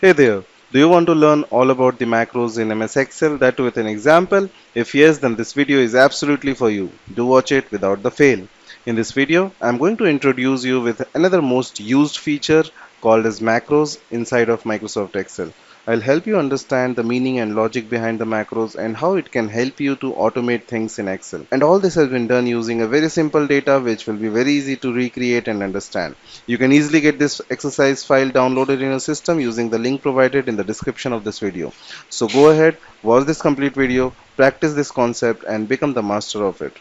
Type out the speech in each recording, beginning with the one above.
Hey there, do you want to learn all about the macros in MS Excel, that too with an example? If yes, then this video is absolutely for you. Do watch it without the fail. In this video, I'm going to introduce you with another most used feature called as macros inside of Microsoft Excel. I'll help you understand the meaning and logic behind the macros and how it can help you to automate things in Excel. And all this has been done using a very simple data which will be very easy to recreate and understand. You can easily get this exercise file downloaded in your system using the link provided in the description of this video. So go ahead, watch this complete video, practice this concept and become the master of it.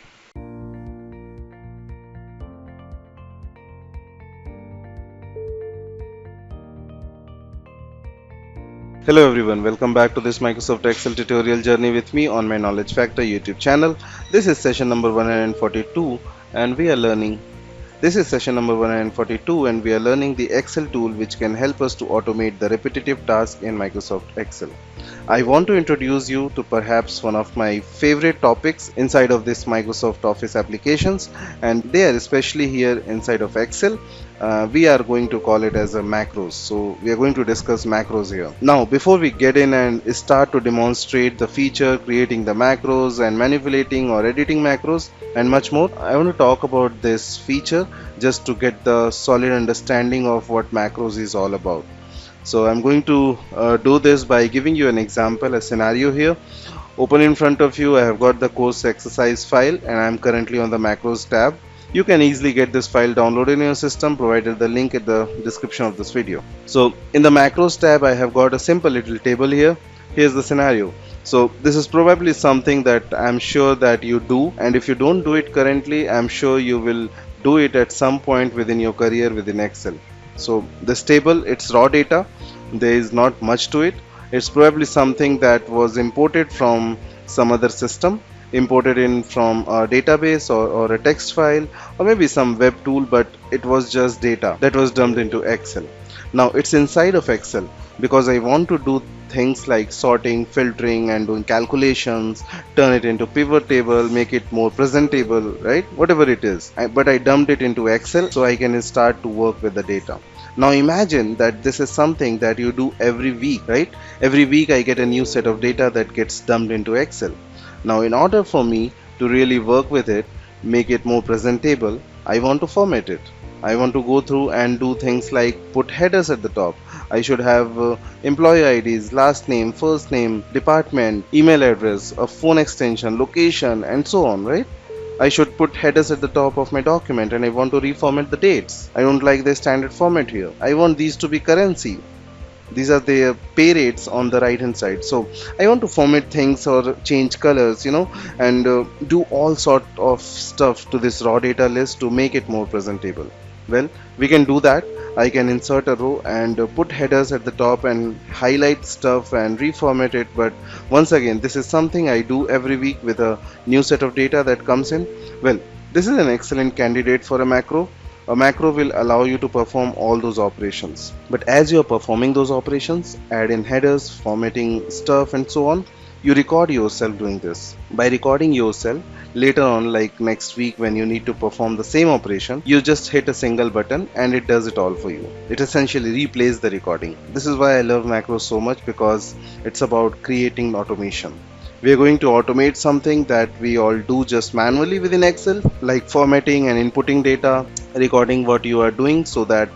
Hello everyone, welcome back to this Microsoft Excel tutorial journey with me on my Knowledge Factor YouTube channel. This is session number 142 and we are learning This is session number 142 and we are learning the Excel tool which can help us to automate the repetitive tasks in Microsoft Excel. I want to introduce you to perhaps one of my favorite topics inside of this Microsoft Office applications, and they are especially here inside of Excel. We are going to call it as a macros. So we are going to discuss macros here. Now before we get in and start to demonstrate the feature, creating the macros and manipulating or editing macros and much more, I want to talk about this feature just to get the solid understanding of what macros is all about. So I'm going to do this by giving you an example, a scenario here. Open in front of you, I have got the course exercise file and I'm currently on the macros tab. You can easily get this file downloaded in your system, provided the link in the description of this video. So in the macros tab, I have got a simple little table here. Here's the scenario. So this is probably something that I'm sure that you do, and if you don't do it currently, I'm sure you will do it at some point within your career within Excel. So this table, it's raw data. There is not much to it. It's probably something that was imported from some other system, imported in from a database or a text file or maybe some web tool, but it was just data that was dumped into Excel. Now it's inside of Excel because I want to do things like sorting, filtering and doing calculations, turn it into pivot table, make it more presentable, right? Whatever it is. But I dumped it into Excel so I can start to work with the data. Now imagine that this is something that you do every week, right? Every week I get a new set of data that gets dumped into Excel. Now in order for me to really work with it, make it more presentable, I want to format it. I want to go through and do things like put headers at the top. I should have employee IDs, last name, first name, department, email address, a phone extension, location and so on, right? I should put headers at the top of my document and I want to reformat the dates. I don't like the standard format here. I want these to be currency. These are the pay rates on the right hand side. So I want to format things or change colors, and do all sort of stuff to this raw data list to make it more presentable. Well, we can do that. I can insert a row and put headers at the top and highlight stuff and reformat it. But once again, this is something I do every week with a new set of data that comes in. Well, this is an excellent candidate for a macro. A macro will allow you to perform all those operations. But as you are performing those operations, add in headers, formatting stuff and so on, you record yourself doing this. By recording yourself, later on, like next week when you need to perform the same operation, you just hit a single button and it does it all for you. It essentially replays the recording. This is why I love macros so much, because it's about creating automation. We are going to automate something that we all do just manually within Excel, like formatting and inputting data, recording what you are doing so that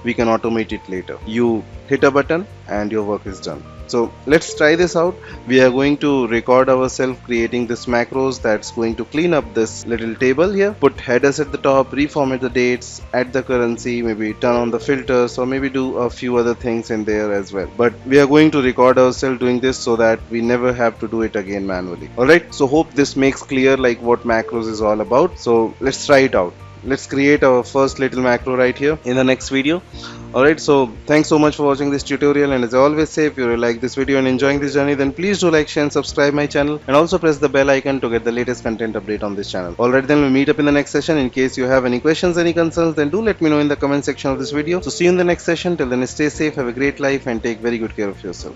we can automate it later. You hit a button and your work is done. So let's try this out. We are going to record ourselves creating this macros that's going to clean up this little table here, put headers at the top, reformat the dates, add the currency, maybe turn on the filters or maybe do a few other things in there as well. But we are going to record ourselves doing this so that we never have to do it again manually. Alright, so hope this makes clear like what macros is all about. So let's try it out. Let's create our first little macro right here in the next video. Alright, so thanks so much for watching this tutorial, and as I always say, if you like this video and enjoying this journey, then please do like, share and subscribe my channel, and also press the bell icon to get the latest content update on this channel. Alright, then we'll meet up in the next session. In case you have any questions, any concerns, then do let me know in the comment section of this video. So see you in the next session. Till then, stay safe, have a great life and take very good care of yourself.